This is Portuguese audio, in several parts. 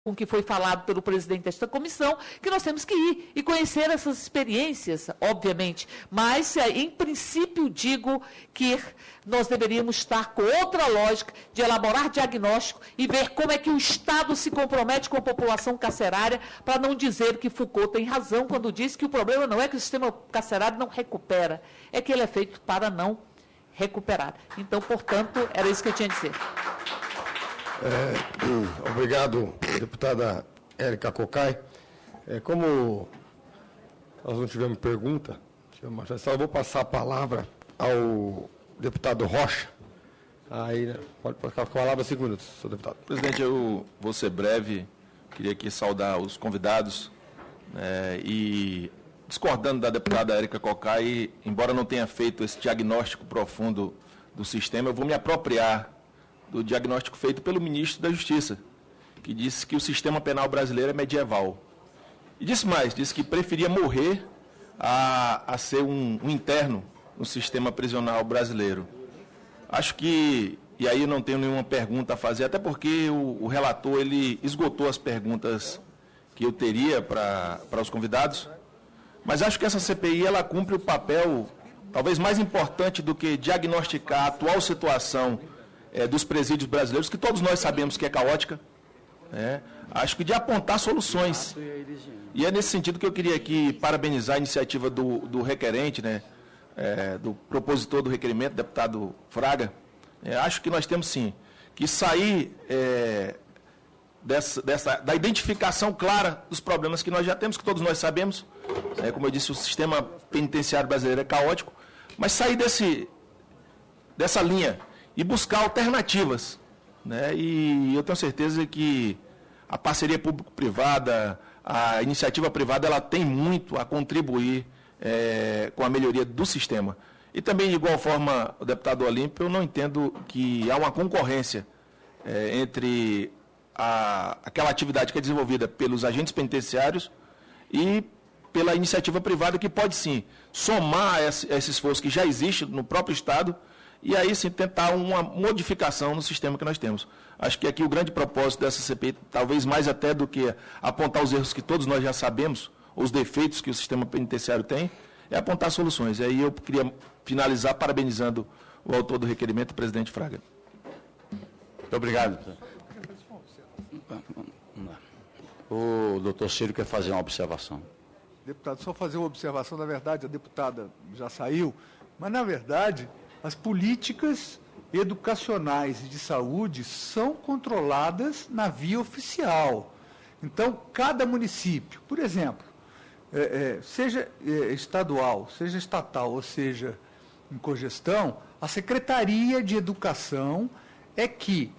com o que foi falado pelo presidente desta comissão, que nós temos que ir e conhecer essas experiências, obviamente. Mas, em princípio, digo que nós deveríamos estar com outra lógica de elaborar diagnóstico e ver como é que o Estado se compromete com a população carcerária, para não dizer que Foucault tem razão quando diz que o problema não é que o sistema carcerário não recupera, é que ele é feito para não recuperar. Então, portanto, era isso que eu tinha a dizer. Obrigado, deputada Érica Cocai. Como nós não tivemos pergunta, eu vou passar a palavra ao deputado Rocha. Aí, pode ficar com a palavra 5 minutos, senhor deputado. Presidente, eu vou ser breve. Queria aqui saudar os convidados e, discordando da deputada Érica Cocai, embora não tenha feito esse diagnóstico profundo do sistema, eu vou me apropriar do diagnóstico feito pelo ministro da Justiça, que disse que o sistema penal brasileiro é medieval. E disse mais, disse que preferia morrer a ser um interno no sistema prisional brasileiro. Acho que, e aí eu não tenho nenhuma pergunta a fazer, até porque o relator ele esgotou as perguntas que eu teria para os convidados, mas acho que essa CPI ela cumpre o papel talvez mais importante do que diagnosticar a atual situação dos presídios brasileiros, que todos nós sabemos que é caótica, acho que de apontar soluções. E é nesse sentido que eu queria aqui parabenizar a iniciativa do requerente, do propositor do requerimento, deputado Fraga. Acho que nós temos, sim, que sair da identificação clara dos problemas que nós já temos, que todos nós sabemos. Como eu disse, o sistema penitenciário brasileiro é caótico, mas sair dessa linha e buscar alternativas. E eu tenho certeza que a parceria público-privada, a iniciativa privada, ela tem muito a contribuir com a melhoria do sistema. E também, de igual forma, o deputado Olímpio, eu não entendo que há uma concorrência entre aquela atividade que é desenvolvida pelos agentes penitenciários e pela iniciativa privada, que pode, sim, somar esse esforço que já existe no próprio Estado e aí, sim, tentar uma modificação no sistema que nós temos. Acho que aqui o grande propósito dessa CPI, talvez mais até do que apontar os erros que todos nós já sabemos, os defeitos que o sistema penitenciário tem, é apontar soluções. E aí eu queria finalizar parabenizando o autor do requerimento, o presidente Fraga. Muito obrigado. O doutor Ciro quer fazer uma observação. Deputado, só fazer uma observação. Na verdade, a deputada já saiu, mas, na verdade, as políticas educacionais e de saúde são controladas na via oficial. Então, cada município, por exemplo, seja estadual, seja estatal, ou seja em cogestão, a Secretaria de Educação é que,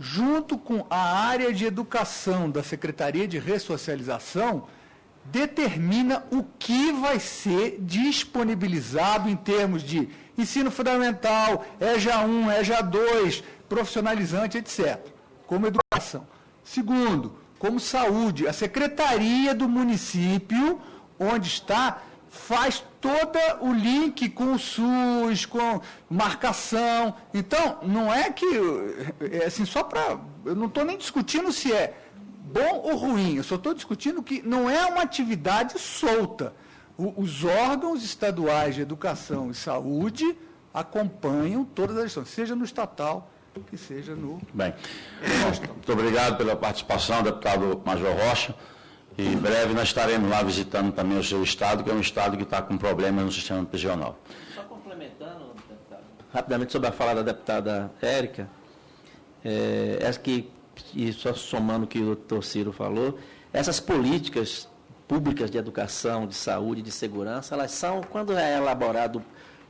junto com a área de educação da Secretaria de Ressocialização, determina o que vai ser disponibilizado em termos de ensino fundamental, EJA 1, EJA 2, profissionalizante, etc., como educação. Segundo, como saúde, a secretaria do município, onde está, faz todo o link com o SUS, com marcação. Então, não é que, assim, só para... Eu não estou nem discutindo se é bom ou ruim, eu só estou discutindo que não é uma atividade solta. Os órgãos estaduais de educação e saúde acompanham todas as ações, seja no estatal, que seja no... Bem, muito obrigado pela participação, deputado Major Rocha. E em breve nós estaremos lá visitando também o seu estado, que é um estado que está com problemas no sistema prisional. Só complementando, deputado, rapidamente sobre a fala da deputada Érica, e só somando o que o doutor Ciro falou, essas políticas públicas de educação, de saúde, de segurança, elas são, quando é elaborado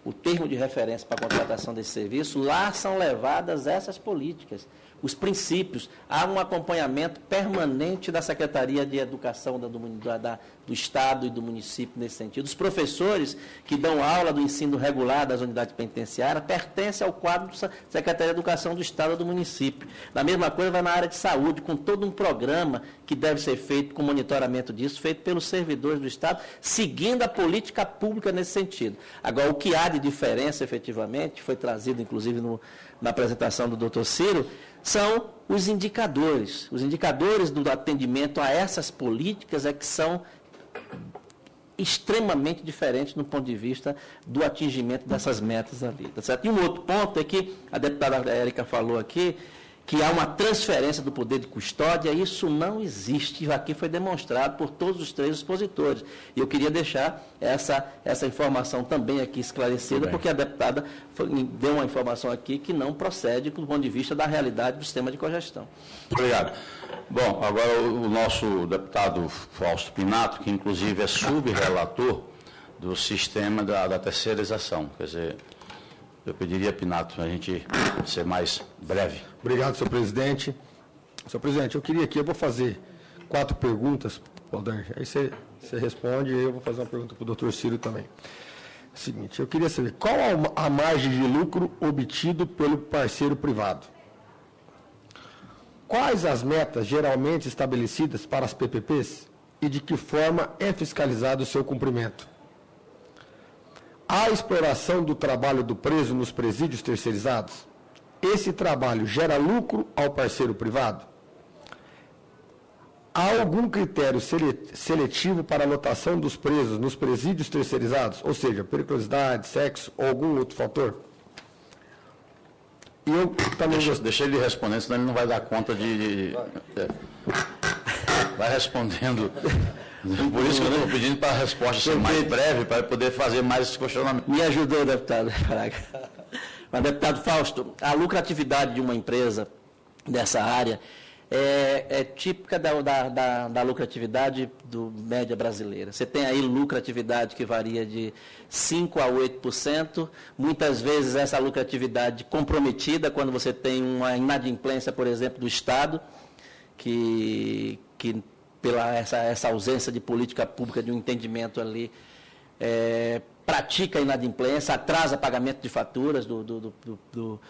o termo de referência para a contratação desse serviço, lá são levadas essas políticas, os princípios. Há um acompanhamento permanente da Secretaria de Educação do Estado e do município nesse sentido. Os professores que dão aula do ensino regular das unidades penitenciárias pertencem ao quadro da Secretaria de Educação do Estado e do município. Da mesma coisa vai na área de saúde, com todo um programa que deve ser feito com monitoramento disso, feito pelos servidores do Estado, seguindo a política pública nesse sentido. Agora, o que há de diferença, efetivamente, foi trazido, inclusive, na apresentação do doutor Ciro, são os indicadores. Os indicadores do atendimento a essas políticas é que são extremamente diferentes do ponto de vista do atingimento dessas metas ali. Tá certo? E um outro ponto é que a deputada Érica falou aqui, que há uma transferência do poder de custódia, isso não existe. Aqui foi demonstrado por todos os 3 expositores. E eu queria deixar essa informação também aqui esclarecida, porque a deputada deu uma informação aqui que não procede do ponto de vista da realidade do sistema de cogestão. Obrigado. Bom, agora o nosso deputado Fausto Pinato, que inclusive é subrelator do sistema da terceirização. Quer dizer, eu pediria, Pinato, a gente ser mais breve. Obrigado, senhor presidente. Senhor presidente, eu vou fazer 4 perguntas, Valdir. Aí você responde e eu vou fazer uma pergunta para o doutor Ciro também. Seguinte, eu queria saber qual a margem de lucro obtido pelo parceiro privado? Quais as metas geralmente estabelecidas para as PPPs e de que forma é fiscalizado o seu cumprimento? A exploração do trabalho do preso nos presídios terceirizados? Esse trabalho gera lucro ao parceiro privado? Há algum critério seletivo para a lotação dos presos nos presídios terceirizados? Ou seja, periculosidade, sexo ou algum outro fator? E eu também... Deixa ele responder, senão ele não vai dar conta Vai respondendo... Por isso que eu estou pedindo para a resposta ser mais breve, para poder fazer mais esse questionamento. Me ajudou, deputado Fraga. Mas, deputado Fausto, a lucratividade de uma empresa dessa área é típica da lucratividade média brasileira. Você tem aí lucratividade que varia de 5% a 8%, muitas vezes essa lucratividade comprometida quando você tem uma inadimplência, por exemplo, do Estado, que pela essa ausência de política pública, de um entendimento ali, pratica a inadimplência, atrasa pagamento de faturas do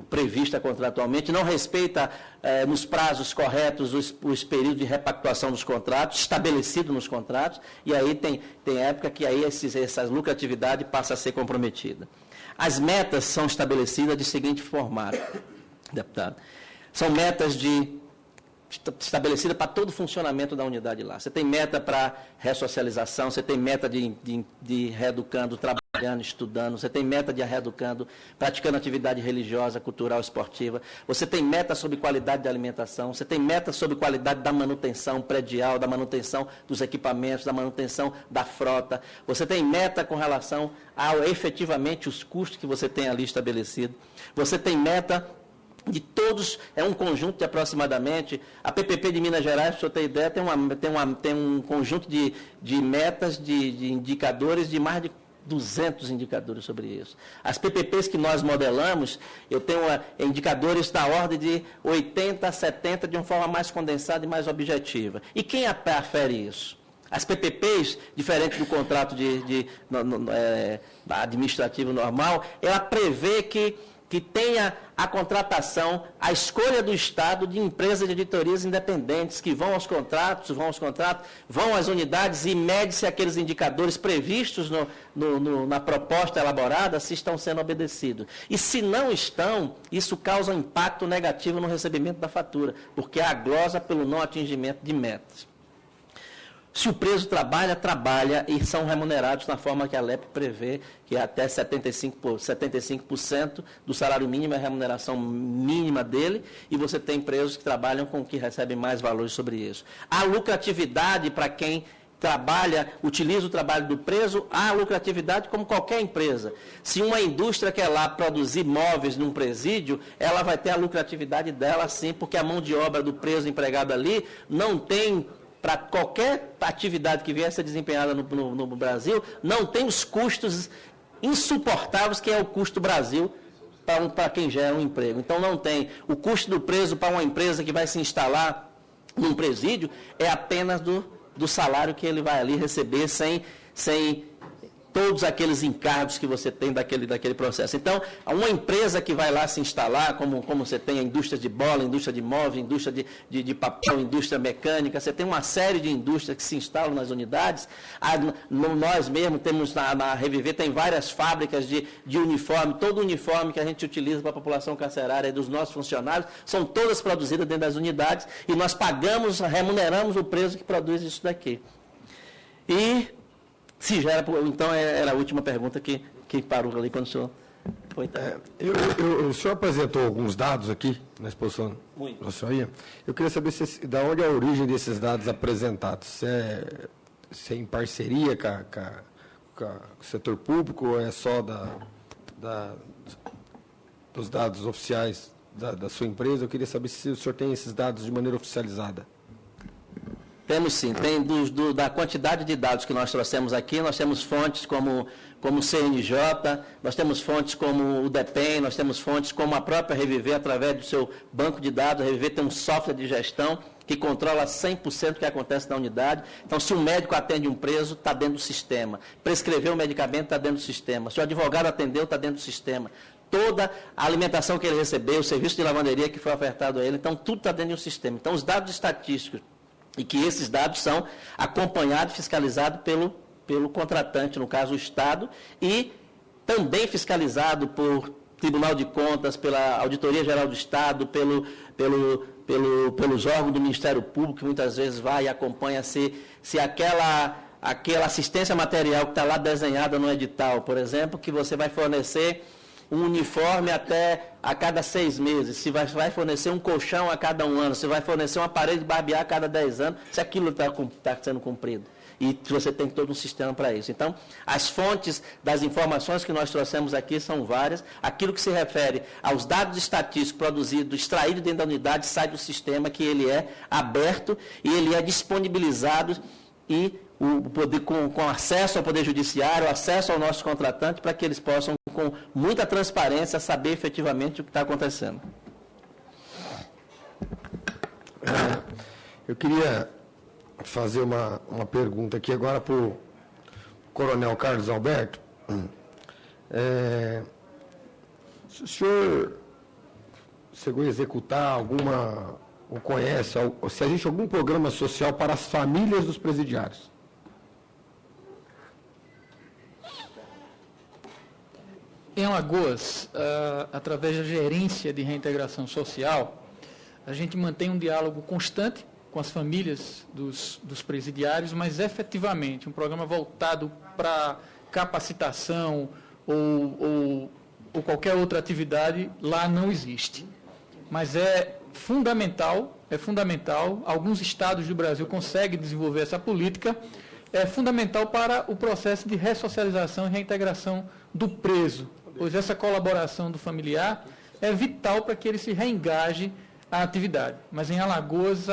prevista contratualmente, não respeita nos prazos corretos os períodos de repactuação dos contratos, estabelecido nos contratos, e aí tem época que aí essa lucratividade passa a ser comprometida. As metas são estabelecidas de seguinte formato, deputado. São metas estabelecida para todo o funcionamento da unidade lá. Você tem meta para ressocialização, você tem meta de reeducando, trabalhando, estudando, você tem meta de reeducando, praticando atividade religiosa, cultural, esportiva, você tem meta sobre qualidade de alimentação, você tem meta sobre qualidade da manutenção predial, da manutenção dos equipamentos, da manutenção da frota, você tem meta com relação a efetivamente os custos que você tem ali estabelecido, você tem meta de todos, é um conjunto de aproximadamente, a PPP de Minas Gerais, para o senhor ter ideia, tem um conjunto de metas, de indicadores, de mais de 200 indicadores sobre isso. As PPPs que nós modelamos, eu tenho indicadores da ordem de 80 a 70, de uma forma mais condensada e mais objetiva. E quem afere isso? As PPPs, diferente do contrato administrativo normal, ela prevê que tenha a contratação, a escolha do Estado de empresas de editorias independentes que vão às unidades e mede-se aqueles indicadores previstos na proposta elaborada, se estão sendo obedecidos. E se não estão, isso causa um impacto negativo no recebimento da fatura, porque há glosa pelo não atingimento de metas. Se o preso trabalha e são remunerados na forma que a LEP prevê, que é até 75% do salário mínimo é a remuneração mínima dele, e você tem presos que trabalham com que recebem mais valores sobre isso. A lucratividade para quem trabalha, utiliza o trabalho do preso, há lucratividade como qualquer empresa. Se uma indústria quer lá produzir móveis num presídio, ela vai ter a lucratividade dela sim, porque a mão de obra do preso empregado ali não tem... Para qualquer atividade que vier a ser desempenhada no Brasil, não tem os custos insuportáveis que é o custo Brasil para quem gera um emprego. Então, não tem. O custo do preso para uma empresa que vai se instalar num presídio é apenas do salário que ele vai ali receber sem todos aqueles encargos que você tem daquele processo. Então, uma empresa que vai lá se instalar, como você tem a indústria de bola, indústria de móvel, indústria de papel, indústria mecânica, você tem uma série de indústrias que se instalam nas unidades. Nós mesmos temos, na Reviver, tem várias fábricas de uniforme, todo o uniforme que a gente utiliza para a população carcerária dos nossos funcionários, são todas produzidas dentro das unidades e nós pagamos, remuneramos o preço que produz isso daqui. E se já era, então era a última pergunta que parou ali quando o senhor foi. O senhor apresentou alguns dados aqui na exposição da senhoria. Eu queria saber da onde é a origem desses dados apresentados. Se é em parceria com o setor público ou é só dos dados oficiais da sua empresa? Eu queria saber se o senhor tem esses dados de maneira oficializada. Temos sim, tem da quantidade de dados que nós trouxemos aqui, nós temos fontes como o CNJ, nós temos fontes como o DEPEN, nós temos fontes como a própria Reviver, através do seu banco de dados. A Reviver tem um software de gestão que controla 100% do que acontece na unidade. Então, se o médico atende um preso, está dentro do sistema. Prescreveu o medicamento, está dentro do sistema. Se o advogado atendeu, está dentro do sistema. Toda a alimentação que ele recebeu, o serviço de lavanderia que foi ofertado a ele, então, tudo está dentro do sistema. Então, os dados estatísticos, e que esses dados são acompanhados e fiscalizados pelo contratante, no caso o Estado, e também fiscalizado por Tribunal de Contas, pela Auditoria Geral do Estado, pelos órgãos do Ministério Público, que muitas vezes vai e acompanha se aquela assistência material que está lá desenhada no edital, por exemplo, que você vai fornecer um uniforme até a cada 6 meses, se vai fornecer um colchão a cada 1 ano, se vai fornecer um aparelho de barbear a cada 10 anos, se aquilo está sendo cumprido. E você tem todo um sistema para isso. Então, as fontes das informações que nós trouxemos aqui são várias. Aquilo que se refere aos dados estatísticos produzidos, extraídos dentro da unidade, sai do sistema, que ele é aberto e ele é disponibilizado e o poder, com acesso ao Poder Judiciário, acesso ao nosso contratante, para que eles possam, com muita transparência, saber efetivamente o que está acontecendo. Eu queria fazer uma pergunta aqui agora para o Coronel Carlos Alberto. Se o senhor chegou a executar alguma, ou conhece, ou se existe algum programa social para as famílias dos presidiários? Em Alagoas, através da gerência de reintegração social, a gente mantém um diálogo constante com as famílias dos presidiários, mas efetivamente um programa voltado para capacitação ou qualquer outra atividade lá não existe. Mas é fundamental, alguns estados do Brasil conseguem desenvolver essa política, é fundamental para o processo de ressocialização e reintegração do preso, pois essa colaboração do familiar é vital para que ele se reengaje à atividade. Mas em Alagoas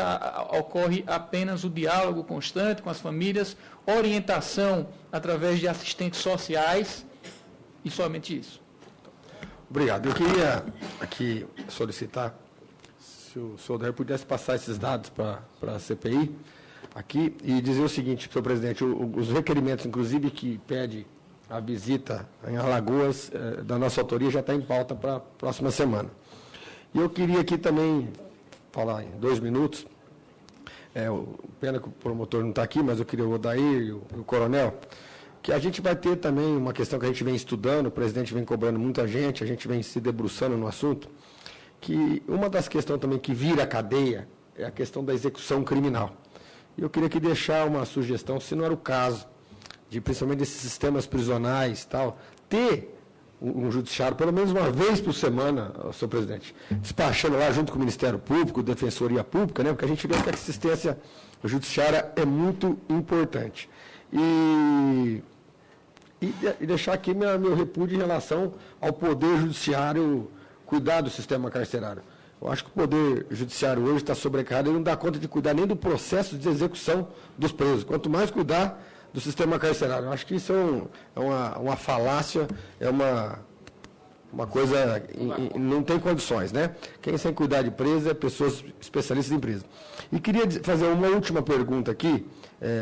ocorre apenas o diálogo constante com as famílias, orientação através de assistentes sociais e somente isso. Obrigado. Eu queria aqui solicitar, se o senhor Odair pudesse passar esses dados para a CPI aqui e dizer o seguinte, senhor presidente, os requerimentos, inclusive, que pede a visita em Alagoas, da nossa autoria, já está em pauta para a próxima semana. E eu queria aqui também falar em 2 minutos, pena que o promotor não está aqui, mas eu queria o Odair e o coronel, que a gente vai ter também uma questão que a gente vem estudando, o presidente vem cobrando muita gente, a gente vem se debruçando no assunto, que uma das questões também que vira a cadeia é a questão da execução criminal. E eu queria aqui deixar uma sugestão, se não era o caso, de principalmente desses sistemas prisionais e tal, ter um judiciário, pelo menos uma vez por semana, senhor presidente, despachando lá junto com o Ministério Público, Defensoria Pública, né, porque a gente vê que a assistência judiciária é muito importante. E deixar aqui meu repúdio em relação ao Poder Judiciário cuidar do sistema carcerário. Eu acho que o Poder Judiciário hoje está sobrecarregado e não dá conta de cuidar nem do processo de execução dos presos, quanto mais cuidar do sistema carcerário. Eu acho que isso é uma falácia, é Uma coisa, não tem condições, né? Quem sem cuidar de presa é pessoas especialistas em presa. E queria fazer uma última pergunta aqui,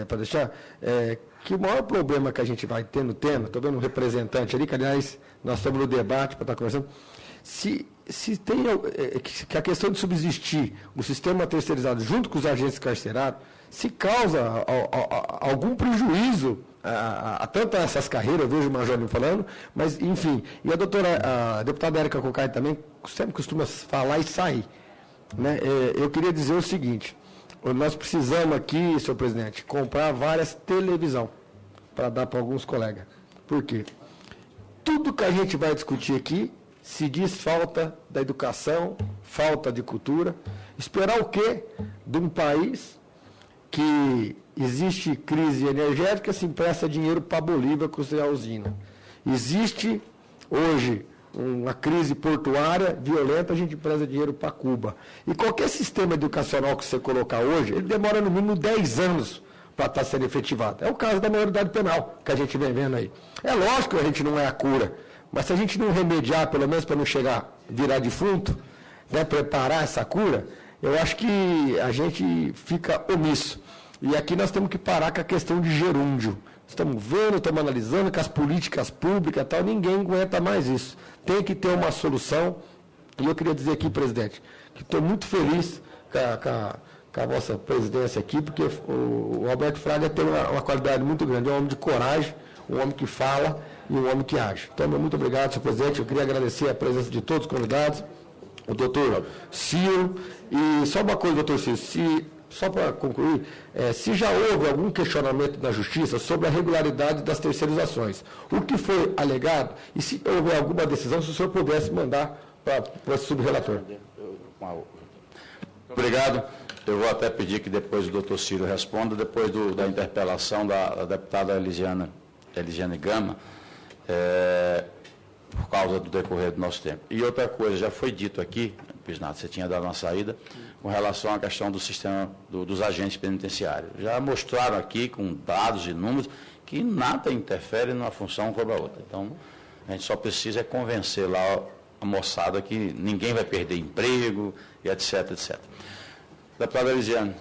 para deixar, que o maior problema que a gente vai tendo, estou vendo um representante ali, que aliás, nós estamos no debate para estar conversando, se tem que a questão de subsistir o sistema terceirizado junto com os agentes carcerários, se causa algum prejuízo a tanto essas carreiras, eu vejo o Major falando, mas, enfim, e a deputada Érica Cocai também sempre costuma falar e sair. Né? Eu queria dizer o seguinte, nós precisamos aqui, senhor presidente, comprar várias televisão para dar para alguns colegas. Por quê? Tudo que a gente vai discutir aqui se diz falta da educação, falta de cultura. Esperar o quê de um país que existe crise energética, se empresta dinheiro para a Bolívia construir a usina. Existe hoje uma crise portuária violenta, a gente empresta dinheiro para Cuba. E qualquer sistema educacional que você colocar hoje, ele demora no mínimo 10 anos para estar sendo efetivado. É o caso da maioridade penal, que a gente vem vendo aí. É lógico que a gente não é a cura, mas se a gente não remediar, pelo menos para não virar defunto, né, preparar essa cura, eu acho que a gente fica omisso. E aqui nós temos que parar com a questão de gerúndio. Estamos vendo, estamos analisando com as políticas públicas e tal, ninguém aguenta mais isso. Tem que ter uma solução. E eu queria dizer aqui, presidente, que estou muito feliz com a vossa presidência aqui, porque o Alberto Fraga tem uma qualidade muito grande. É um homem de coragem, um homem que fala e um homem que age. Então, muito obrigado, senhor presidente. Eu queria agradecer a presença de todos os convidados, o doutor Ciro. E só uma coisa, doutor Ciro, só para concluir, se já houve algum questionamento na Justiça sobre a regularidade das terceirizações, o que foi alegado, e se houver alguma decisão, se o senhor pudesse mandar para o subrelator. Obrigado. Eu vou até pedir que depois o doutor Ciro responda, depois da interpelação da deputada Elisiane Gama, por causa do decorrer do nosso tempo. E outra coisa, já foi dito aqui, Pisnato, você tinha dado uma saída, com relação à questão do sistema dos agentes penitenciários. Já mostraram aqui, com dados e números, que nada interfere numa função sobre a outra. Então, a gente só precisa convencer lá a moçada que ninguém vai perder emprego, e etc, etc. Deputada Elisiane.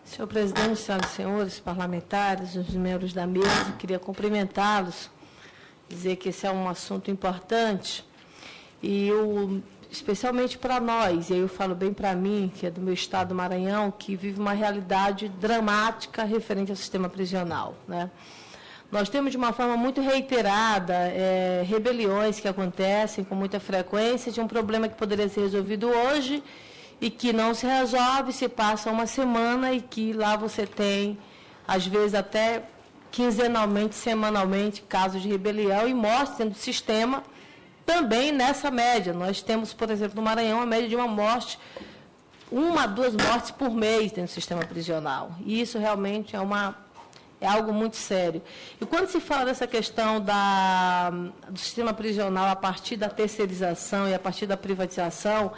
Senhor presidente, senhoras e senhores parlamentares, os membros da mesa, queria cumprimentá-los, dizer que esse é um assunto importante e especialmente para nós, e aí eu falo bem para mim, que é do meu estado do Maranhão, que vive uma realidade dramática referente ao sistema prisional, né? Nós temos de uma forma muito reiterada rebeliões que acontecem com muita frequência de um problema que poderia ser resolvido hoje e que não se resolve, se passa uma semana e que lá você tem, às vezes até quinzenalmente, semanalmente, casos de rebelião e mortes dentro do sistema também nessa média. Nós temos, por exemplo, no Maranhão, a média de uma morte, 1 a 2 mortes por mês dentro do sistema prisional. E isso realmente é algo muito sério. E quando se fala dessa questão do sistema prisional a partir da terceirização e a partir da privatização,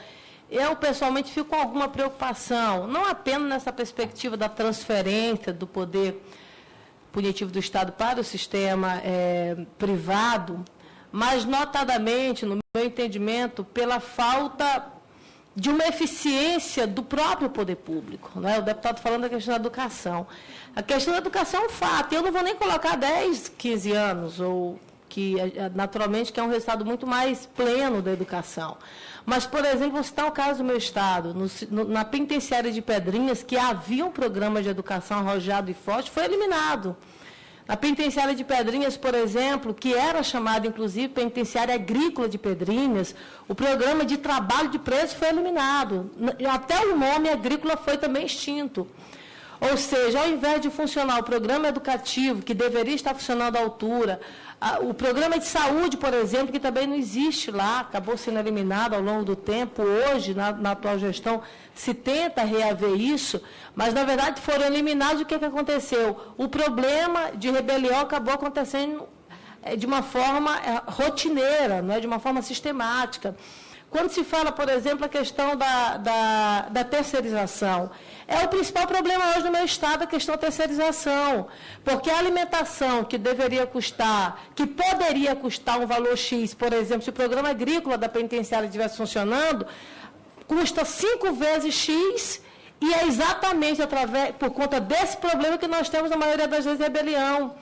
eu, pessoalmente, fico com alguma preocupação, não apenas nessa perspectiva da transferência do poder punitivo do Estado para o sistema privado, mas, notadamente, no meu entendimento, pela falta de uma eficiência do próprio poder público. Né? O deputado falando da questão da educação. A questão da educação é um fato. Eu não vou nem colocar 10, 15 anos, ou que, naturalmente, que é um resultado muito mais pleno da educação. Mas, por exemplo, vou citar o caso do meu estado. Na penitenciária de Pedrinhas, que havia um programa de educação arrojado e forte, foi eliminado. Na penitenciária de Pedrinhas, por exemplo, que era chamada, inclusive, penitenciária agrícola de Pedrinhas, o programa de trabalho de presos foi eliminado. Até o nome agrícola foi também extinto. Ou seja, ao invés de funcionar o programa educativo, que deveria estar funcionando à altura, o programa de saúde, por exemplo, que também não existe lá, acabou sendo eliminado ao longo do tempo. Hoje, na atual gestão, se tenta reaver isso, mas, na verdade, foram eliminados. O que aconteceu? O problema de rebelião acabou acontecendo de uma forma rotineira, não é? De uma forma sistemática. quando se fala, por exemplo, a questão da terceirização. É o principal problema hoje no meu estado, a questão da terceirização. Porque a alimentação que deveria custar, que poderia custar um valor X, por exemplo, se o programa agrícola da penitenciária estivesse funcionando, custa 5 vezes X, e é exatamente por conta desse problema que nós temos na maioria das vezes rebelião.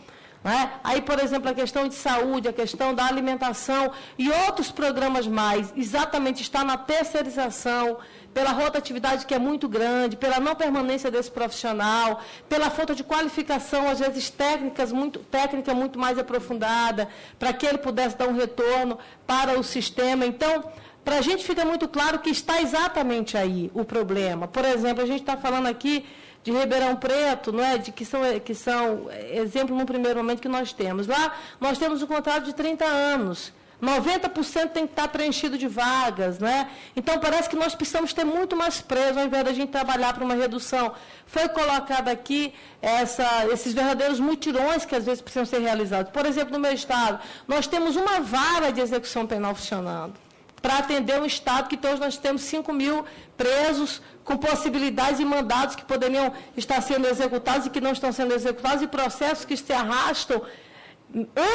Né? Aí, por exemplo, a questão de saúde, a questão da alimentação e outros programas mais, exatamente está na terceirização, pela rotatividade que é muito grande, pela não permanência desse profissional, pela falta de qualificação, às vezes técnica muito mais aprofundada, para que ele pudesse dar um retorno para o sistema. Então, para a gente fica muito claro que está exatamente aí o problema. Por exemplo, a gente está falando aqui de Ribeirão Preto, não é? que são exemplo num primeiro momento que nós temos. Lá nós temos um contrato de 30 anos. 90% tem que estar preenchido de vagas, né? Então, parece que nós precisamos ter muito mais presos, ao invés da gente trabalhar para uma redução. Foi colocado aqui esses verdadeiros mutirões que, às vezes, precisam ser realizados. Por exemplo, no meu estado, nós temos uma vara de execução penal funcionando, para atender um estado que hoje nós temos 5 mil presos, com possibilidades e mandados que poderiam estar sendo executados e que não estão sendo executados, e processos que se arrastam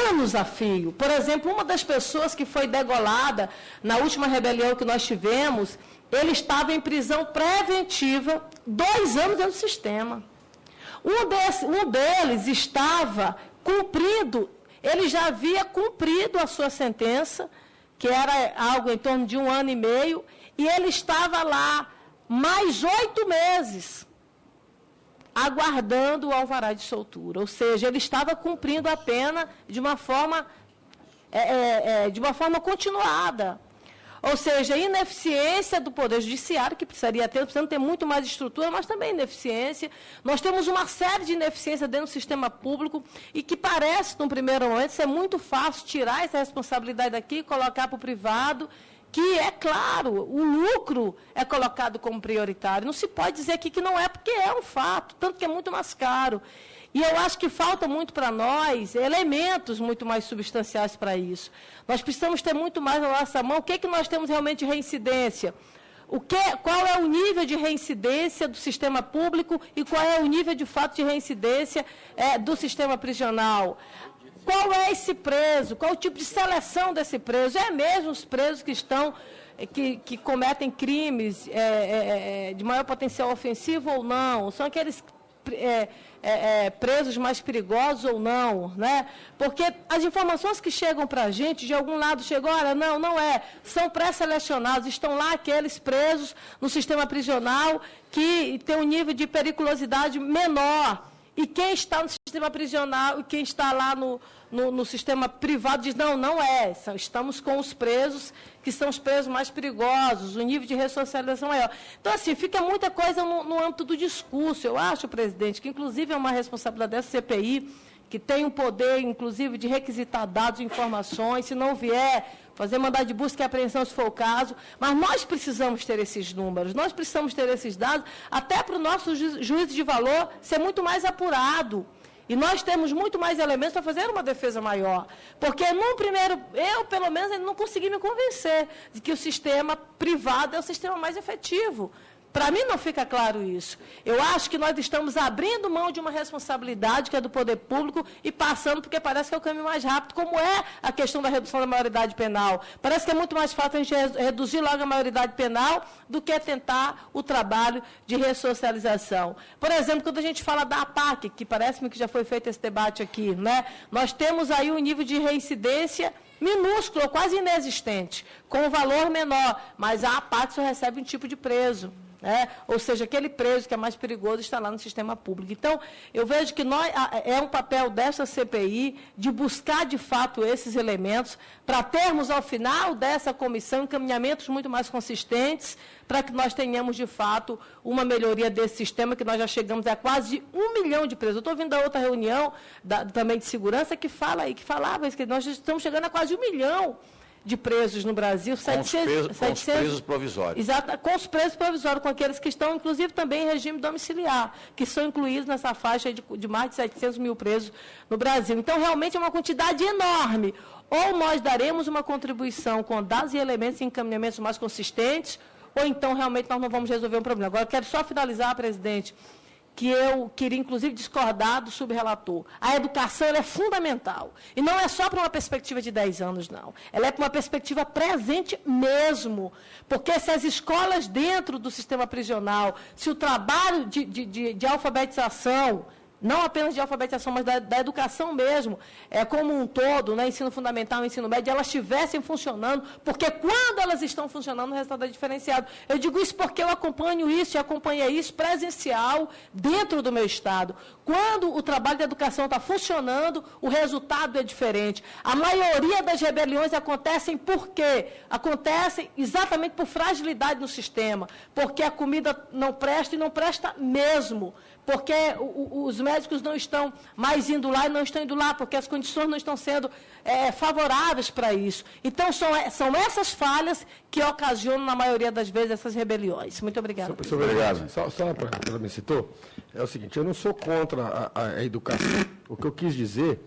anos a fio. Por exemplo, uma das pessoas que foi degolada na última rebelião que nós tivemos, ele estava em prisão preventiva 2 anos dentro do sistema. Um deles estava cumprindo, ele já havia cumprido a sua sentença, que era algo em torno de 1 ano e meio, e ele estava lá mais 8 meses, aguardando o alvará de soltura. Ou seja, ele estava cumprindo a pena de uma forma continuada. Ou seja, a ineficiência do Poder Judiciário, que precisaria ter, precisamos ter muito mais estrutura, mas também ineficiência. Nós temos uma série de ineficiências dentro do sistema público e que parece, num primeiro momento, ser muito fácil tirar essa responsabilidade daqui e colocar para o privado, que, é claro, o lucro é colocado como prioritário. Não se pode dizer aqui que não é, porque é um fato, tanto que é muito mais caro. E eu acho que falta muito para nós elementos muito mais substanciais para isso. Nós precisamos ter muito mais na nossa mão o que nós temos realmente de reincidência. Qual é o nível de reincidência do sistema público e qual é o nível de fato de reincidência do sistema prisional. Qual é esse preso? Qual o tipo de seleção desse preso? É mesmo os presos que cometem crimes de maior potencial ofensivo ou não? São aqueles presos mais perigosos ou não, né? Porque as informações que chegam para a gente, de algum lado chegam, olha, não é, são pré-selecionados, estão lá aqueles presos no sistema prisional que tem um nível de periculosidade menor. E quem está no sistema prisional e quem está lá no sistema privado diz, não é. Estamos com os presos, que são os presos mais perigosos, o nível de ressocialização maior. Então, assim, fica muita coisa no âmbito do discurso. Eu acho, presidente, que inclusive é uma responsabilidade dessa CPI, que tem o poder, inclusive, de requisitar dados e informações, se não vier, fazer mandado de busca e apreensão, se for o caso. Mas nós precisamos ter esses números, nós precisamos ter esses dados, até para o nosso juízo de valor ser muito mais apurado. E nós temos muito mais elementos para fazer uma defesa maior. Porque, num primeiro, eu, pelo menos, ainda não consegui me convencer de que o sistema privado é o sistema mais efetivo. Para mim não fica claro isso. Eu acho que nós estamos abrindo mão de uma responsabilidade que é do poder público e passando, porque parece que é o caminho mais rápido, como é a questão da redução da maioridade penal. Parece que é muito mais fácil a gente reduzir logo a maioridade penal do que tentar o trabalho de ressocialização. Por exemplo, quando a gente fala da APAC, que parece-me que já foi feito esse debate aqui, né? Nós temos aí um nível de reincidência minúsculo, quase inexistente, com um valor menor, mas a APAC só recebe um tipo de preso. Ou seja, aquele preso que é mais perigoso está lá no sistema público. Então, eu vejo que é um papel dessa CPI de buscar, de fato, esses elementos para termos, ao final dessa comissão, encaminhamentos muito mais consistentes para que nós tenhamos, de fato, uma melhoria desse sistema, que nós já chegamos a quase 1 milhão de presos. Eu estou vindo da outra reunião também de segurança que falava que nós estamos chegando a quase 1 milhão de presos no Brasil. Com os presos provisórios. Exato, com os presos provisórios, com aqueles que estão, inclusive, também em regime domiciliar, que são incluídos nessa faixa de mais de 700 mil presos no Brasil. Então, realmente é uma quantidade enorme. Ou nós daremos uma contribuição com dados e elementos e encaminhamentos mais consistentes, ou então, realmente, nós não vamos resolver um problema. Agora, quero só finalizar, presidente, que eu queria, inclusive, discordar do subrelator. A educação ela é fundamental. E não é só para uma perspectiva de 10 anos, não. Ela é para uma perspectiva presente mesmo. Porque se as escolas dentro do sistema prisional, se o trabalho de alfabetização, não apenas de alfabetização, mas da educação mesmo, como um todo, né, ensino fundamental, ensino médio, elas estivessem funcionando, porque quando elas estão funcionando, o resultado é diferenciado. Eu digo isso porque eu acompanho isso e acompanhei isso presencial dentro do meu estado. Quando o trabalho de educação está funcionando, o resultado é diferente. A maioria das rebeliões acontecem por quê? Acontecem exatamente por fragilidade no sistema, porque a comida não presta e não presta mesmo. Porque os médicos não estão mais indo lá e não estão indo lá, porque as condições não estão sendo favoráveis para isso. Então, são essas falhas que ocasionam, na maioria das vezes, essas rebeliões. Muito obrigada. Obrigado. Só para ela me citou, é o seguinte, eu não sou contra a educação. O que eu quis dizer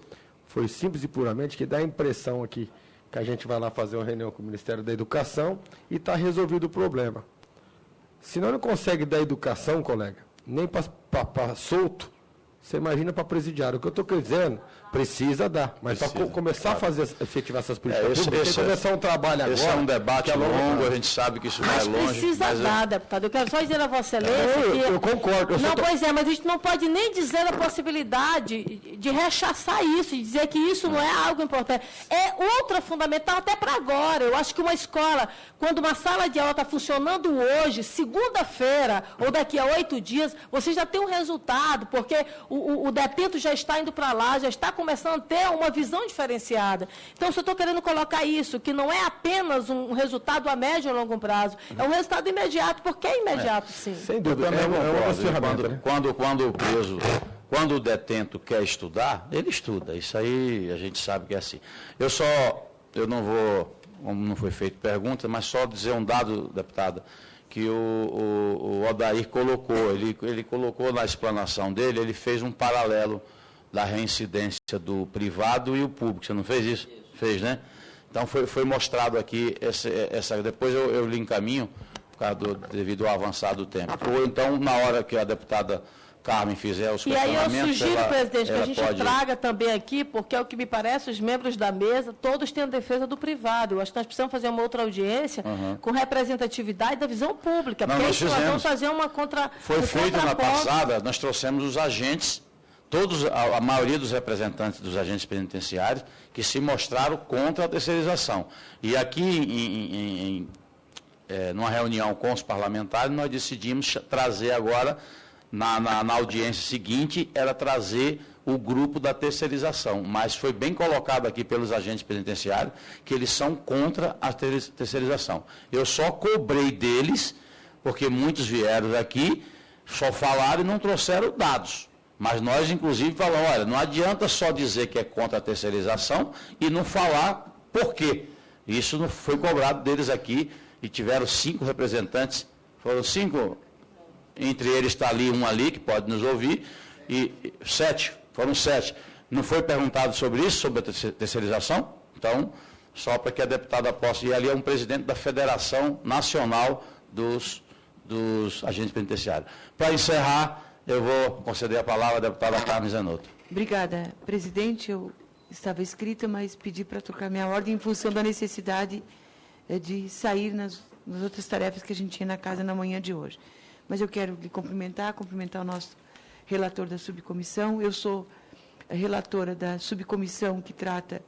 foi simples e puramente que dá a impressão aqui que a gente vai lá fazer uma reunião com o Ministério da Educação e está resolvido o problema. Se não consegue dar educação, colega, nem para solto, você imagina para presidiário. O que eu estou dizendo, precisa dar, mas para começar a fazer, efetivar essas políticas públicas, tem que começar um trabalho agora. Esse é um debate longo, a gente sabe que isso vai longe. Precisa dar, deputado. Eu quero só dizer a Vossa Excelência que... Eu concordo. Não, pois é, mas a gente não pode nem dizer a possibilidade de rechaçar isso, de dizer que isso não é algo importante. É outra fundamental até para agora. Eu acho que uma escola, quando uma sala de aula está funcionando hoje, segunda-feira, ou daqui a 8 dias, você já tem um resultado, porque o detento já está indo para lá, já está começando a ter uma visão diferenciada. Então, se eu estou querendo colocar isso, que não é apenas um resultado a médio e longo prazo, é um resultado imediato, porque é imediato, sim. Sem dúvida, quando o preso, quando o detento quer estudar, ele estuda. Isso aí a gente sabe que é assim. Eu não vou, como não foi feito pergunta, mas só dizer um dado, deputada, que o Odair colocou, ele colocou na explanação dele, ele fez um paralelo da reincidência do privado e o público. Você não fez isso? Fez, né? Então foi mostrado aqui, depois eu lhe encaminho, devido ao avançado do tempo. Ou então, na hora que a deputada Carmen fizer os questionamentos... E aí eu sugiro, presidente, que a gente traga também aqui, porque é o que me parece, os membros da mesa, todos têm a defesa do privado. Eu acho que nós precisamos fazer uma outra audiência com representatividade da visão pública, porque nós vamos fazer uma Foi feito na passada, nós trouxemos os agentes, a maioria dos representantes dos agentes penitenciários, que se mostraram contra a terceirização. E aqui, numa reunião com os parlamentares, nós decidimos trazer agora... Na audiência seguinte, era trazer o grupo da terceirização, mas foi bem colocado aqui pelos agentes penitenciários que eles são contra a terceirização. Eu só cobrei deles, porque muitos vieram aqui, só falaram e não trouxeram dados. Mas nós, inclusive, falamos, olha, não adianta só dizer que é contra a terceirização e não falar por quê. Isso não foi cobrado deles aqui e tiveram 5 representantes, foram 5... Entre eles está um ali, que pode nos ouvir, e 7, foram 7. Não foi perguntado sobre isso, sobre a terceirização? Então, só para que a deputada possa... E ali é um presidente da Federação Nacional dos Agentes Penitenciários. Para encerrar, eu vou conceder a palavra à deputada Carmen Zanotto. Obrigada, presidente. Eu estava inscrita, mas pedi para trocar minha ordem em função da necessidade de sair nas outras tarefas que a gente tinha na casa na manhã de hoje. Mas eu quero lhe cumprimentar o nosso relator da subcomissão. Eu sou a relatora da subcomissão que trata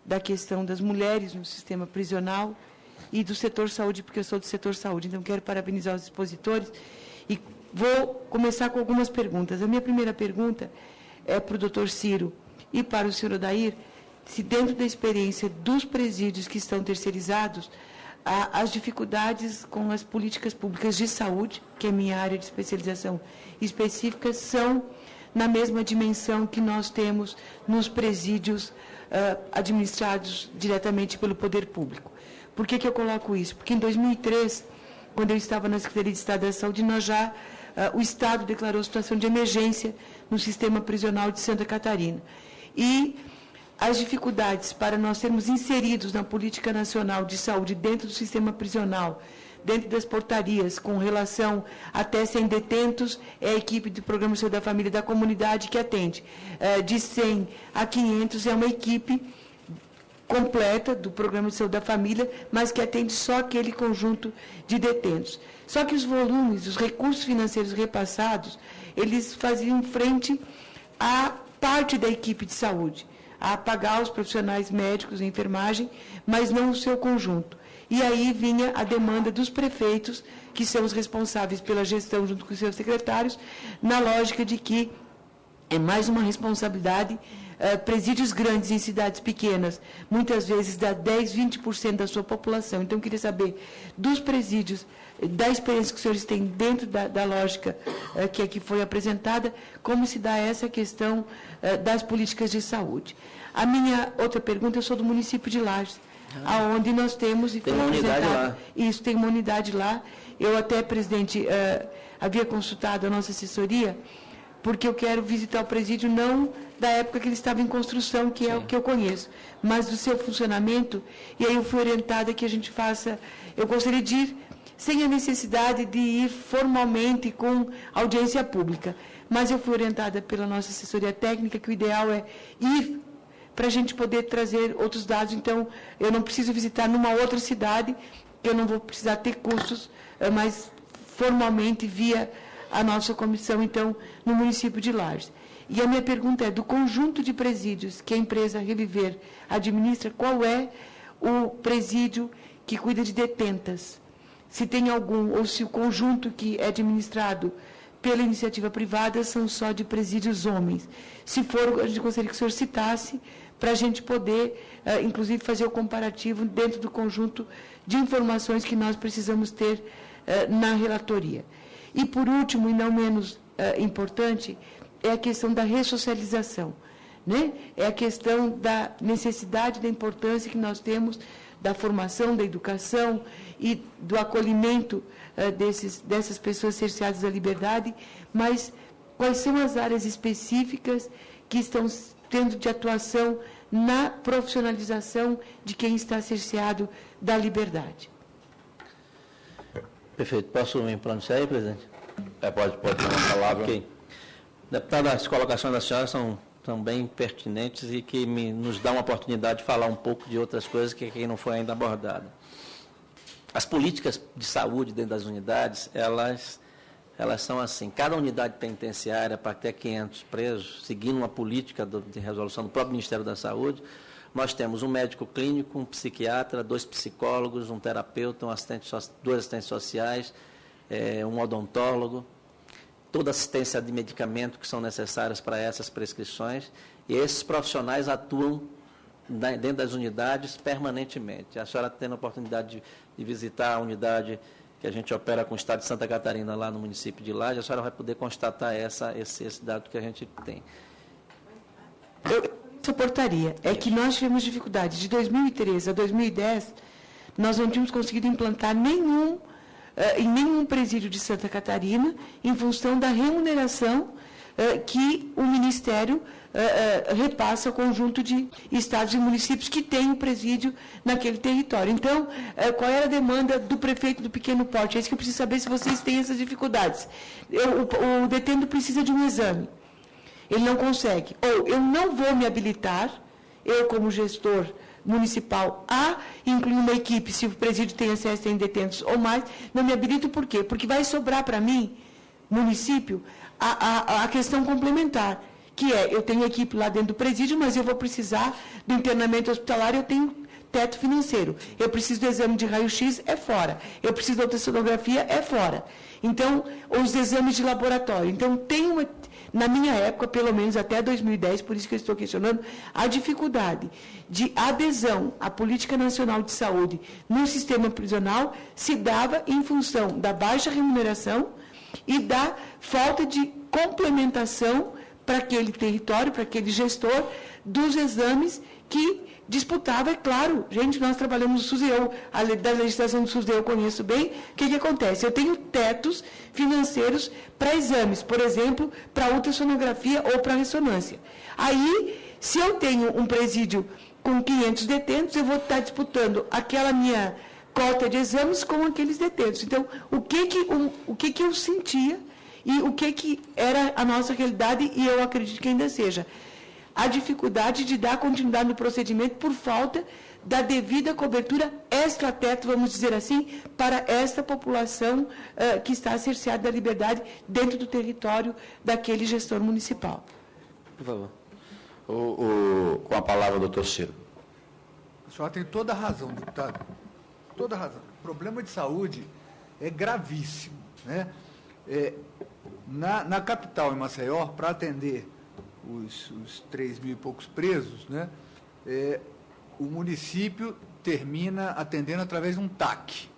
da questão das mulheres no sistema prisional e do setor saúde, porque eu sou do setor saúde. Então, quero parabenizar os expositores e vou começar com algumas perguntas. A minha primeira pergunta é para o doutor Ciro e para o senhor Odair, se dentro da experiência dos presídios que estão terceirizados, as dificuldades com as políticas públicas de saúde, que é minha área de especialização específica, são na mesma dimensão que nós temos nos presídios administrados diretamente pelo poder público. Por que eu coloco isso? Porque em 2003, quando eu estava na Secretaria de Estado da Saúde, o Estado declarou situação de emergência no sistema prisional de Santa Catarina. E as dificuldades para nós sermos inseridos na política nacional de saúde dentro do sistema prisional, dentro das portarias, com relação até 100 detentos, é a equipe do Programa de Saúde da Família da comunidade que atende. De 100 a 500 é uma equipe completa do Programa de Saúde da Família, mas que atende só aquele conjunto de detentos. Só que os volumes, os recursos financeiros repassados, eles faziam frente à parte da equipe de saúde, a pagar os profissionais médicos e enfermagem, mas não o seu conjunto. E aí vinha a demanda dos prefeitos, que são os responsáveis pela gestão junto com os seus secretários, na lógica de que é mais uma responsabilidade. Presídios grandes em cidades pequenas, muitas vezes dá 10%, 20% da sua população. Então, eu queria saber dos presídios, da experiência que os senhores têm dentro da lógica que aqui foi apresentada, como se dá essa questão das políticas de saúde. A minha outra pergunta, eu sou do município de Lages, aonde nós temos... E tem uma unidade lá. Isso, tem uma unidade lá. Eu até, presidente, havia consultado a nossa assessoria, porque eu quero visitar o presídio não da época que ele estava em construção, que é o que eu conheço, mas do seu funcionamento, e aí eu fui orientada que a gente faça, eu gostaria de ir sem a necessidade de ir formalmente com audiência pública, mas eu fui orientada pela nossa assessoria técnica que o ideal é ir para a gente poder trazer outros dados, então eu não preciso visitar numa outra cidade, eu não vou precisar ter custos, mas formalmente via a nossa comissão, então, no município de Lages. E a minha pergunta é, do conjunto de presídios que a empresa Reviver administra, qual é o presídio que cuida de detentas? Se tem algum, ou se o conjunto que é administrado pela iniciativa privada são só de presídios homens. Se for, a gente gostaria que o senhor citasse, para a gente poder, inclusive, fazer o comparativo dentro do conjunto de informações que nós precisamos ter na relatoria. E, por último, e não menos importante, é a questão da ressocialização, né? É a questão da necessidade, da importância que nós temos da formação, da educação e do acolhimento dessas pessoas cerceadas da liberdade, mas quais são as áreas específicas que estão tendo de atuação na profissionalização de quem está cerceado da liberdade? Perfeito. Posso me pronunciar aí, presidente? Pode ter uma palavra. Ok. Deputado, as colocações da senhora são bem pertinentes e que nos dão uma oportunidade de falar um pouco de outras coisas que aqui não foi ainda abordada. As políticas de saúde dentro das unidades, elas são assim, cada unidade penitenciária para até 500 presos, seguindo uma política de resolução do próprio Ministério da Saúde, nós temos um médico clínico, um psiquiatra, 2 psicólogos, um terapeuta, dois assistentes sociais, um odontólogo, toda assistência de medicamento que são necessárias para essas prescrições, e esses profissionais atuam dentro das unidades permanentemente. A senhora tendo a oportunidade de visitar a unidade que a gente opera com o Estado de Santa Catarina, lá no município de Lages, a senhora vai poder constatar esse dado que a gente tem. Essa portaria é que nós tivemos dificuldade. De 2013 a 2010, nós não tínhamos conseguido implantar em nenhum presídio de Santa Catarina, em função da remuneração que o Ministério repassa ao conjunto de estados e municípios que têm um presídio naquele território. Então, qual era a demanda do prefeito do pequeno porte? É isso que eu preciso saber, se vocês têm essas dificuldades. O detento precisa de um exame. Ele não consegue. Ou eu não vou me habilitar, eu como gestor municipal, a incluir uma equipe, se o presídio tem acesso, tem detentos ou mais, não me habilito por quê? Porque vai sobrar para mim, município, a questão complementar, que é, eu tenho equipe lá dentro do presídio, mas eu vou precisar do internamento hospitalar, eu tenho teto financeiro. Eu preciso do exame de raio-x, é fora. Eu preciso da ultrassonografia, é fora. Então, os exames de laboratório. Então, na minha época, pelo menos até 2010, por isso que eu estou questionando, a dificuldade de adesão à política nacional de saúde no sistema prisional se dava em função da baixa remuneração e da falta de complementação para aquele território, para aquele gestor, dos exames que disputava, é claro. Gente, nós trabalhamos no SUS, da legislação do SUS eu conheço bem. O que acontece? Eu tenho tetos financeiros para exames, por exemplo, para ultrassonografia ou para ressonância. Aí, se eu tenho um presídio com 500 detentos, eu vou estar disputando aquela minha cota de exames com aqueles detentos. Então, o que eu sentia e o que era a nossa realidade, e eu acredito que ainda seja, a dificuldade de dar continuidade no procedimento por falta da devida cobertura extrateto, vamos dizer assim, para esta população que está cerceada da liberdade dentro do território daquele gestor municipal. Por favor. Com a palavra, doutor Ciro. A senhora tem toda a razão, deputado. Toda a razão. O problema de saúde é gravíssimo, né? Na capital, em Maceió, para atender os 3 mil e poucos presos, né, o município termina atendendo através de um TAC.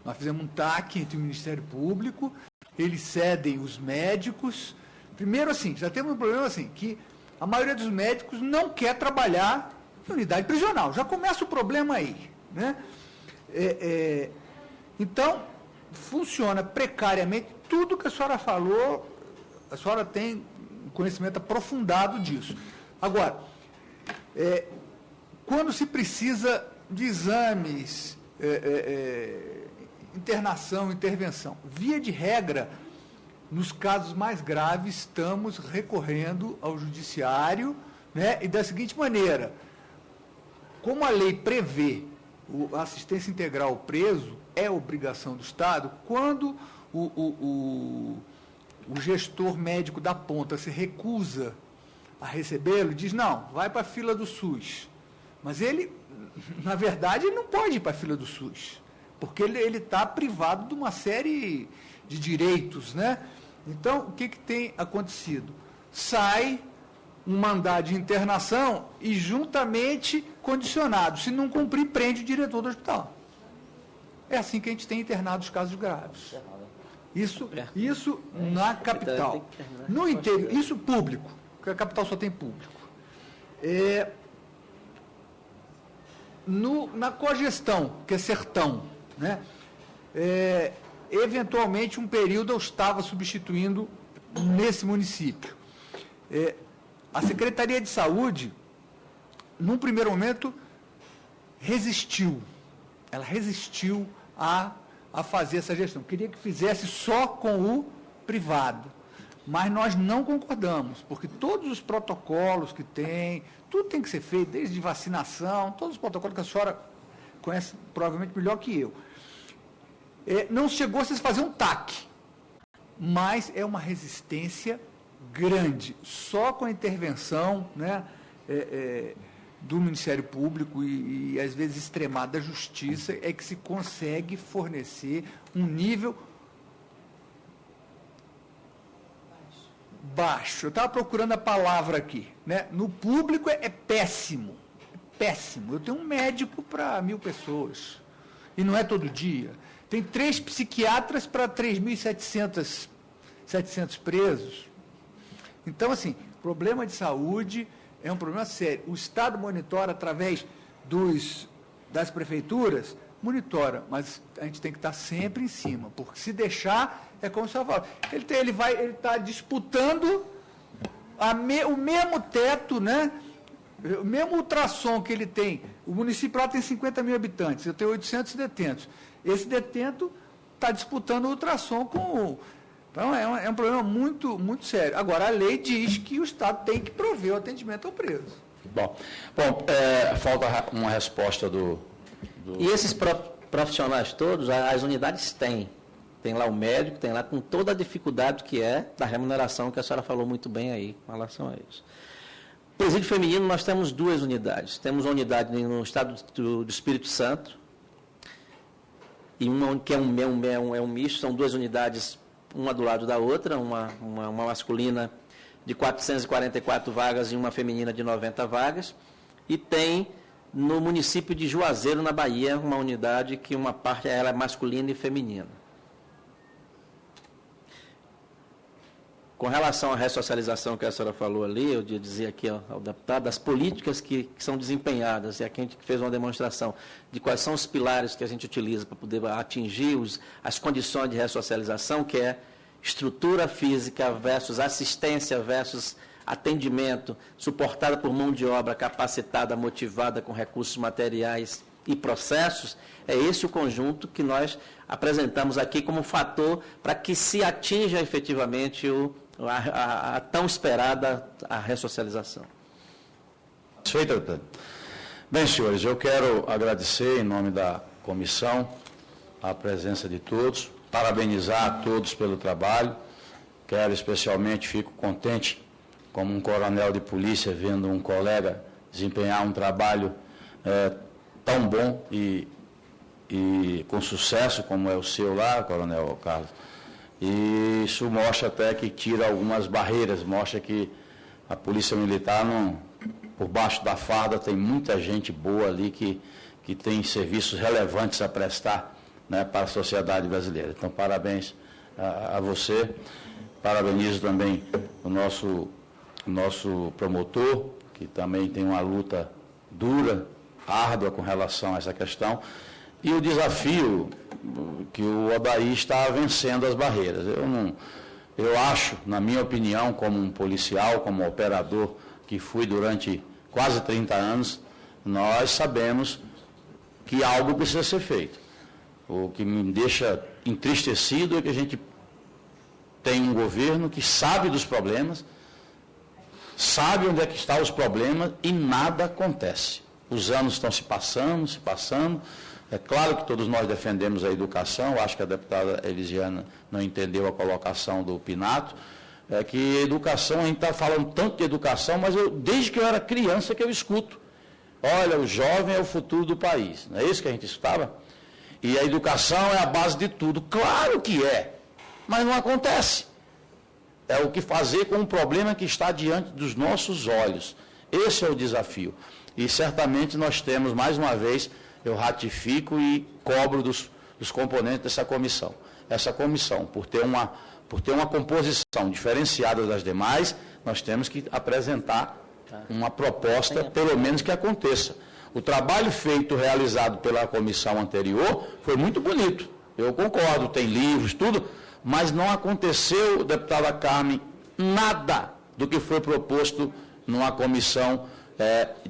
Nós fizemos um TAC entre o Ministério Público, eles cedem os médicos. Primeiro, assim, já temos um problema assim, que a maioria dos médicos não quer trabalhar em unidade prisional. Já começa o problema aí, né? Então, funciona precariamente. Tudo que a senhora falou, a senhora tem um conhecimento aprofundado disso. Agora, quando se precisa de exames, internação, intervenção, via de regra, nos casos mais graves, estamos recorrendo ao judiciário, né, e da seguinte maneira: como a lei prevê a assistência integral ao preso, é obrigação do Estado, quando o gestor médico da ponta se recusa a recebê-lo, diz, não, vai para a fila do SUS. Mas ele, na verdade, ele não pode ir para a fila do SUS, porque ele está privado de uma série de direitos, né? Então, o que tem acontecido? Sai um mandado de internação e juntamente condicionado. Se não cumprir, prende o diretor do hospital. É assim que a gente tem internado os casos graves. Isso na capital. No interior, isso público, porque a capital só tem público. Na cogestão, que é sertão, né? Eventualmente, um período eu estava substituindo nesse município. A Secretaria de Saúde, num primeiro momento, resistiu. Ela resistiu a fazer essa gestão. Queria que fizesse só com o privado. Mas nós não concordamos, porque todos os protocolos que tem, tudo tem que ser feito, desde vacinação, todos os protocolos que a senhora conhece provavelmente melhor que eu. Não chegou a se fazer um TAC, mas é uma resistência grande. Só com a intervenção, né, do Ministério Público e às vezes extremada da Justiça é que se consegue fornecer um nível baixo. Eu estava procurando a palavra aqui, né? No público é péssimo, péssimo. Eu tenho um médico para 1.000 pessoas e não é todo dia. Tem 3 psiquiatras para 3.700 presos. Então, assim, problema de saúde é um problema sério. O Estado monitora através das prefeituras, monitora, mas a gente tem que estar sempre em cima, porque se deixar, é como o senhor fala, ele está disputando o mesmo teto, né? O mesmo ultrassom que ele tem. O município lá tem 50 mil habitantes, eu tenho 800 detentos. Esse detento está disputando o ultrassom com... Então, é um problema muito, muito sério. Agora, a lei diz que o Estado tem que prover o atendimento ao preso. Bom, falta uma resposta do... E esses profissionais todos, as unidades têm. Tem lá o médico, tem lá com toda a dificuldade que é da remuneração, que a senhora falou muito bem aí, com relação a isso. Presídio feminino, nós temos 2 unidades. Temos uma unidade no estado do Espírito Santo, e uma que é um misto, são 2 unidades, uma do lado da outra, uma masculina de 444 vagas e uma feminina de 90 vagas, e tem no município de Juazeiro, na Bahia, uma unidade que uma parte ela é masculina e feminina. Com relação à ressocialização que a senhora falou ali, eu ia dizer aqui ao deputado, as políticas que são desempenhadas, e aqui a gente fez uma demonstração de quais são os pilares que a gente utiliza para poder atingir as condições de ressocialização, que é estrutura física versus assistência versus atendimento, suportada por mão de obra capacitada, motivada com recursos materiais e processos. É esse o conjunto que nós apresentamos aqui como fator para que se atinja efetivamente a tão esperada a ressocialização. Satisfeito, deputado? Bem, senhores, eu quero agradecer em nome da comissão a presença de todos, parabenizar a todos pelo trabalho. Quero especialmente, fico contente como um coronel de polícia vendo um colega desempenhar um trabalho tão bom e com sucesso como é o seu lá, coronel Carlos. E isso mostra até que tira algumas barreiras, mostra que a Polícia Militar, por baixo da farda, tem muita gente boa ali que tem serviços relevantes a prestar, né, para a sociedade brasileira. Então, parabéns a você, parabenizo também o nosso promotor, que também tem uma luta dura, árdua com relação a essa questão, e o desafio que o Odair está vencendo as barreiras. Eu acho, na minha opinião, como um policial, como operador que fui durante quase 30 anos, nós sabemos que algo precisa ser feito. O que me deixa entristecido é que a gente tem um governo que sabe dos problemas, sabe onde é que estão os problemas e nada acontece. Os anos estão se passando. É claro que todos nós defendemos a educação, acho que a deputada Elisiana não entendeu a colocação do Pinato, é que educação, a gente está falando tanto de educação, mas desde que eu era criança que eu escuto. Olha, o jovem é o futuro do país, não é isso que a gente escutava? E a educação é a base de tudo. Claro que é, mas não acontece. É o que fazer com um problema que está diante dos nossos olhos. Esse é o desafio. E certamente nós temos, mais uma vez, eu ratifico e cobro dos componentes dessa comissão. Essa comissão, por ter uma composição diferenciada das demais, nós temos que apresentar uma proposta, pelo menos que aconteça. O trabalho realizado pela comissão anterior foi muito bonito. Eu concordo, tem livros, tudo, mas não aconteceu, deputada Carmen, nada do que foi proposto numa comissão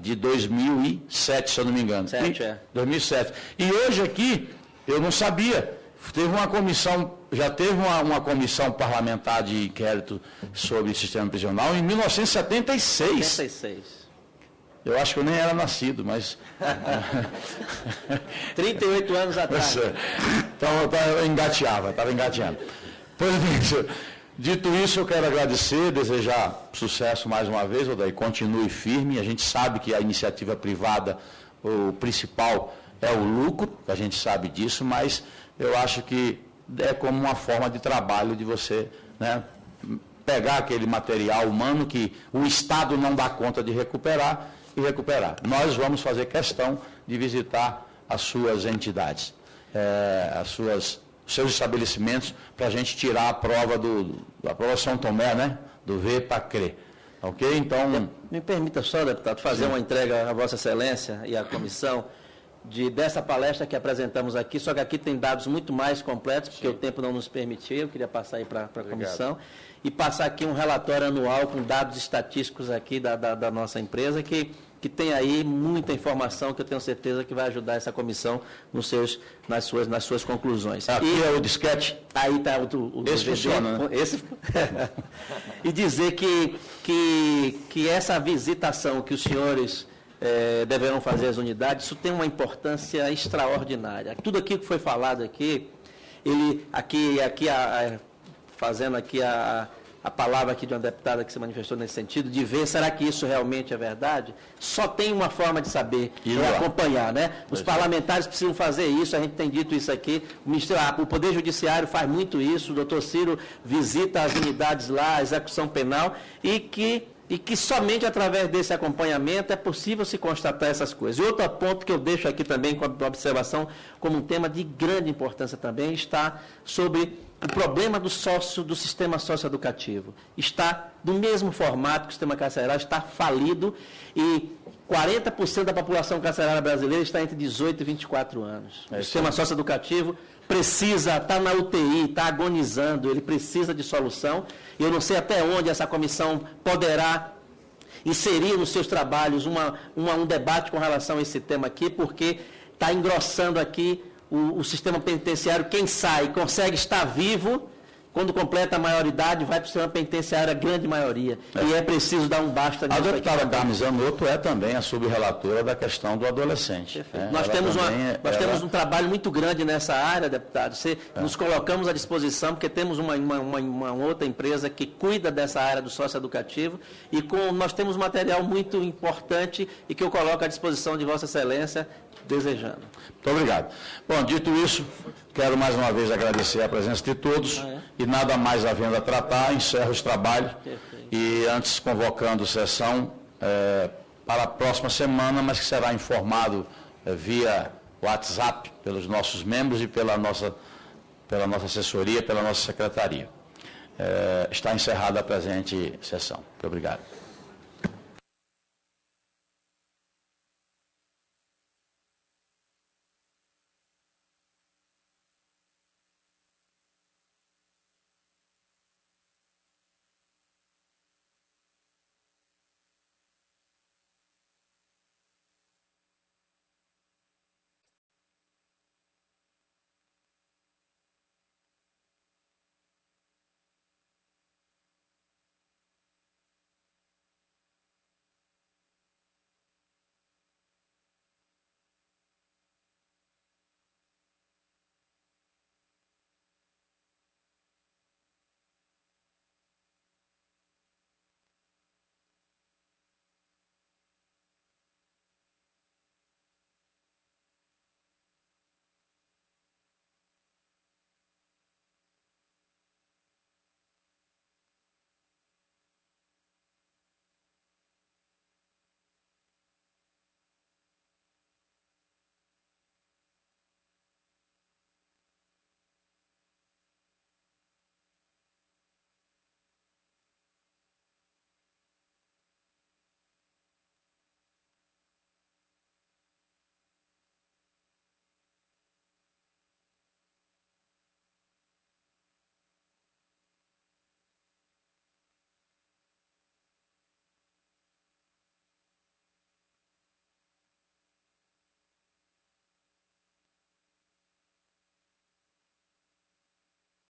de 2007, se eu não me engano. 2007. E hoje aqui, eu não sabia, teve uma comissão, já teve uma comissão parlamentar de inquérito sobre o sistema prisional em 1976. 76. Eu acho que eu nem era nascido, mas... 38 anos atrás. Então, eu estava engateando. Pois bem, dito isso, eu quero agradecer, desejar sucesso mais uma vez, Odair, continue firme. A gente sabe que a iniciativa privada, o principal é o lucro, a gente sabe disso, mas eu acho que é como uma forma de trabalho de você, né, pegar aquele material humano que o Estado não dá conta de recuperar e recuperar. Nós vamos fazer questão de visitar as suas entidades, seus estabelecimentos, para a gente tirar a prova da prova São Tomé, né? Do ver para crer. Ok? Então... Me permita só, deputado, fazer uma entrega à Vossa Excelência e à comissão dessa palestra que apresentamos aqui, só que aqui tem dados muito mais completos, porque o tempo não nos permitiu, eu queria passar aí para a comissão, e passar aqui um relatório anual com dados estatísticos aqui da nossa empresa, que tem aí muita informação que eu tenho certeza que vai ajudar essa comissão nas suas conclusões. Aqui é o disquete. Aí está o esse funciona, né? E dizer que essa visitação que os senhores deverão fazer às unidades, isso tem uma importância extraordinária. Tudo aquilo que foi falado aqui, fazendo aqui a palavra aqui de uma deputada que se manifestou nesse sentido, de ver, será que isso realmente é verdade? Só tem uma forma de saber, acompanhar, né? Os parlamentares precisam fazer isso, a gente tem dito isso aqui, o Poder Judiciário faz muito isso, o doutor Ciro visita as unidades lá, a execução penal, e que somente através desse acompanhamento é possível se constatar essas coisas. E outro ponto que eu deixo aqui também com a observação, como um tema de grande importância também, está sobre o problema do sistema socioeducativo está do mesmo formato que o sistema carcerário, está falido e 40% da população carcerária brasileira está entre 18 e 24 anos. O sistema socioeducativo precisa, está na UTI, está agonizando, ele precisa de solução. Eu não sei até onde essa comissão poderá inserir nos seus trabalhos um debate com relação a esse tema aqui, porque está engrossando aqui o sistema penitenciário. Quem sai consegue estar vivo, quando completa a maioridade, vai para o sistema penitenciário, a grande maioria. E é preciso dar um basta nisso. A deputada Carmen Zanotto é também a subrelatora da questão do adolescente. Nós temos um trabalho muito grande nessa área, deputado. Nos colocamos à disposição, porque temos uma outra empresa que cuida dessa área do socioeducativo, e nós temos material muito importante e que eu coloco à disposição de Vossa Excelência, desejando. Muito obrigado. Bom, dito isso, quero mais uma vez agradecer a presença de todos e nada mais havendo a tratar, encerro os trabalhos e antes convocando sessão para a próxima semana, mas que será informado via WhatsApp pelos nossos membros e pela nossa assessoria, pela nossa secretaria. Está encerrada a presente sessão. Muito obrigado.